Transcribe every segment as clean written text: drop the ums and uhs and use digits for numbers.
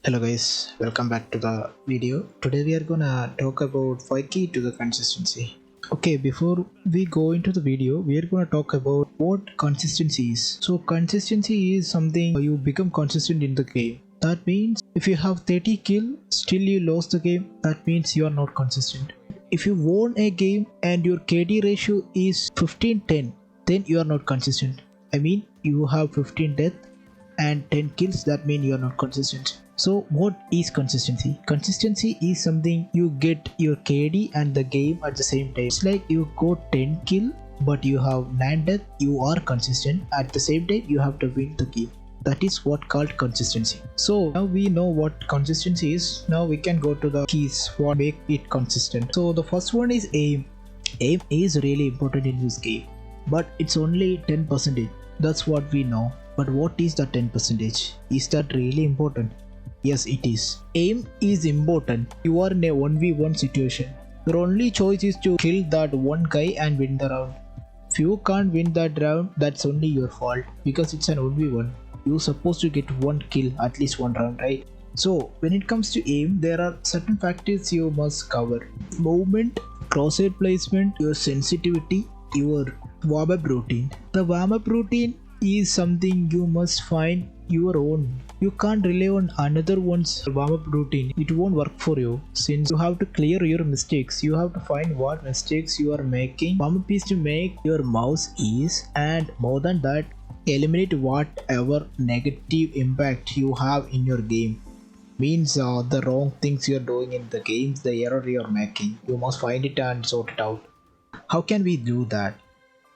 Hello guys, welcome back to the video. Today we are gonna talk about 5 key to the consistency. Okay, before we go into the video, we are gonna talk about what consistency is. So consistency is something you become consistent in the game. That means if you have 30 kill, still you lost the game, that means you are not consistent. If you won a game and your KD ratio is 15-10, then you are not consistent. I mean you have 15 death and 10 kills, that mean you are not consistent. So what is consistency? Consistency is something you get your KD and the game at the same time. It's like you got 10 kill but you have 9 death, you are consistent. At the same time you have to win the game. That is what called consistency. So now we know what consistency is. Now we can go to the keys what make it consistent. So the first one is aim. Aim is really important in this game, but it's only 10%. That's what we know. But what is the 10%? Is that really important? Yes, it is. Aim is important. You are in a 1v1 situation. Your only choice is to kill that one guy and win the round. If you can't win that round, that's only your fault because it's an 1v1. You're supposed to get one kill at least one round, right? So when it comes to aim, there are certain factors you must cover. Movement, crosshair placement, your sensitivity, your warm-up routine. The warm-up routine is something you must find your own. You can't rely on another one's warm-up routine. It won't work for you since you have to clear your mistakes. You have to find what mistakes you are making. Warm-up is to make your mouse ease, and more than that, eliminate whatever negative impact you have in your game. Means the wrong things you are doing in the games, the error you are making. You must find it and sort it out. How can we do that?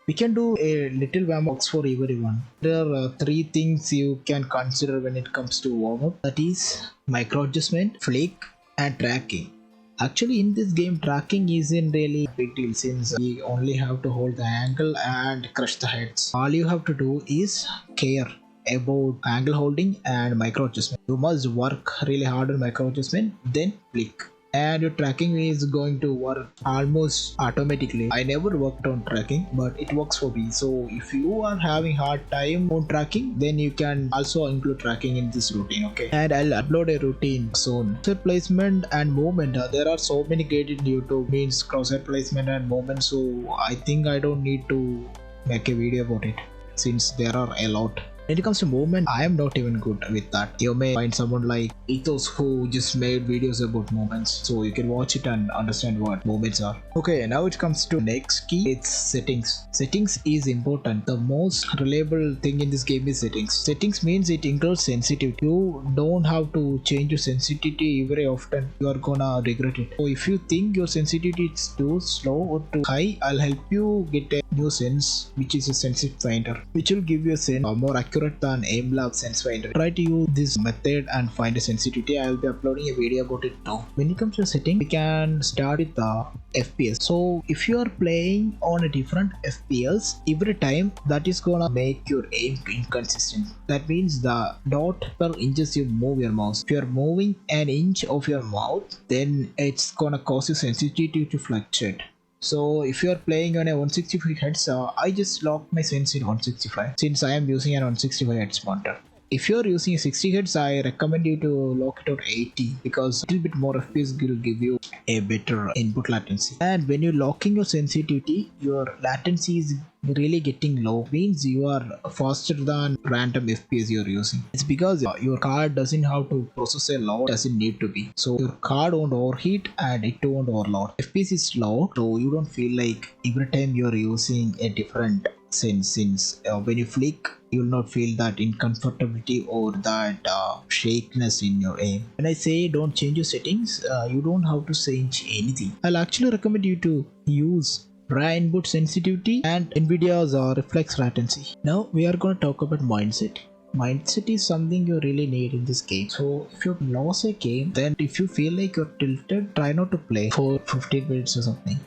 We can do a little warm-up for everyone. There are three things you can consider when it comes to warm-up. That is micro adjustment, flick, and tracking. Actually in this game tracking isn't really a big deal since we only have to hold the angle and crush the heads. All you have to do is care about angle holding and micro adjustment. You must work really hard on micro adjustment, then flick. And your tracking is going to work almost automatically. I never worked on tracking, but it works for me. So if you are having hard time on tracking, then you can also include tracking in this routine, okay? And I'll upload a routine soon. Crosshair placement and movement. There are so many guides in YouTube, means crosshair placement and movement. So I think I don't need to make a video about it since there are a lot. When it comes to movement, I am not even good with that. You may find someone like Ethos who just made videos about movements, so you can watch it and understand what movements are. Okay, now it comes to next key. It's settings. Settings is important. The most reliable thing in this game is settings. Settings means it includes sensitivity. You don't have to change your sensitivity very often. You are gonna regret it. So if you think your sensitivity is too slow or too high, I'll help you get a new sense, which is a sensitive finder, which will give you a sense more accurate than AimLab sense finder. Try to use this method and find a sensitivity. I will be uploading a video about it too. When it comes to setting, we can start with the FPS. So if you are playing on a different FPS every time, that is gonna make your aim inconsistent. That means the dot per inches you move your mouse. If you are moving an inch of your mouse, then it's gonna cause your sensitivity to fluctuate. So if you are playing on a 165 Hz, I just lock my sense in 165 since I am using an 165 Hz monitor. If you are using a 60 Hz, I recommend you to lock it on 80 because a little bit more FPS will give you a better input latency. And when you're locking your sensitivity, your latency is really getting low. Means you are faster than random FPS you're using. It's because your card doesn't have to process a lot, doesn't need to be. So your card won't overheat and it won't overload. FPS is low, so you don't feel like every time you're using a different sense. Since when you flick, you will not feel that uncomfortability or that shakiness in your aim. When I say don't change your settings, you don't have to change anything. I'll actually recommend you to use raw input sensitivity and NVIDIA's reflex latency. Now we are going to talk about mindset. Mindset is something you really need in this game. So if you lose a game, then if you feel like you're tilted, try not to play for 15 minutes or something.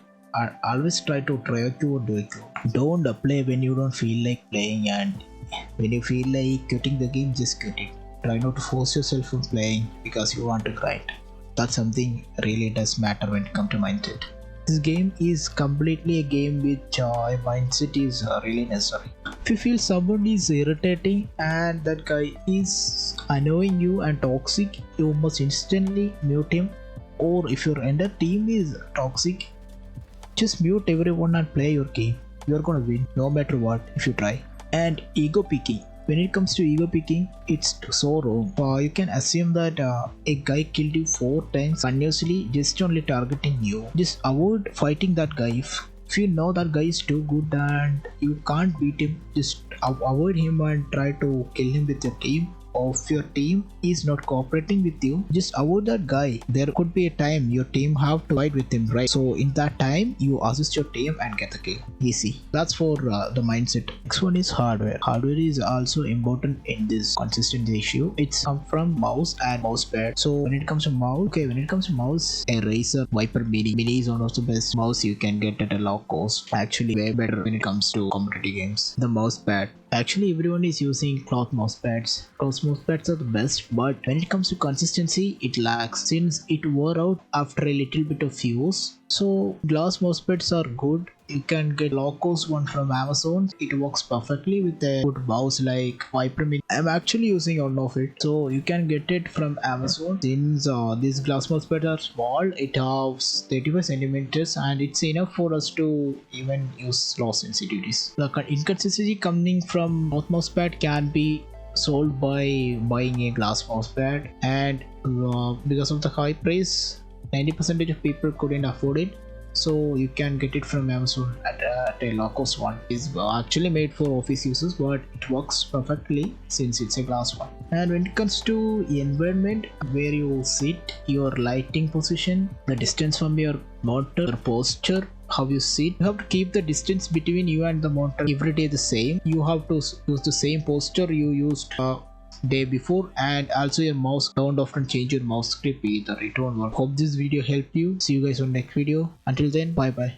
Always try to try to do it. Don't play when you don't feel like playing, and when you feel like quitting the game, just quit it. Try not to force yourself from playing because you want to grind. That's something really does matter when it comes to mindset. This game is completely a game which mindset is really necessary. If you feel someone is irritating and that guy is annoying you and toxic, you must instantly mute him. Or if your entire team is toxic, just mute everyone and play your game. You're gonna win no matter what if you try. And ego picking. When it comes to ego picking, it's so wrong. You can assume that a guy killed you 4 times continuously just only targeting you. Just avoid fighting that guy. If you know that guy is too good and you can't beat him, just avoid him and try to kill him with your team. Or if your team is not cooperating with you, just avoid that guy. There could be a time your team have to fight with him, right? So in that time, you assist your team and get the kill. Easy. That's for the mindset. Next one is hardware. Hardware is also important in this consistency issue. It's come from mouse and mouse pad. So when it comes to mouse, a Razer Viper Mini is one of the best mouse you can get at a low cost. Actually, way better when it comes to competitive games. The mouse pad. Actually, everyone is using cloth mouse pads. Cloth mouse pads are the best, but when it comes to consistency, it lacks since it wore out after a little bit of use. So glass mouse pads are good. You can get low cost one from Amazon. It works perfectly with a good mouse like Viper Mini. I'm actually using one of it, so you can get it from Amazon. Since these glass mouse pads are small, it has 35 centimeters and it's enough for us to even use low sensitivities. The inconsistency coming from cloth mouse pad can be solved by buying a glass mouse pad, and because of the high price, 90% of people couldn't afford it. So you can get it from Amazon at a low cost one. It's actually made for office users, but it works perfectly since it's a glass one. And when it comes to environment, where you sit, your lighting position, the distance from your monitor, your posture, how you sit, you have to keep the distance between you and the monitor every day the same. You have to use the same posture you used day before, and also your mouse. Don't often change your mouse grip either, it won't work. Hope this video helped you. See you guys on next video. Until then, bye bye.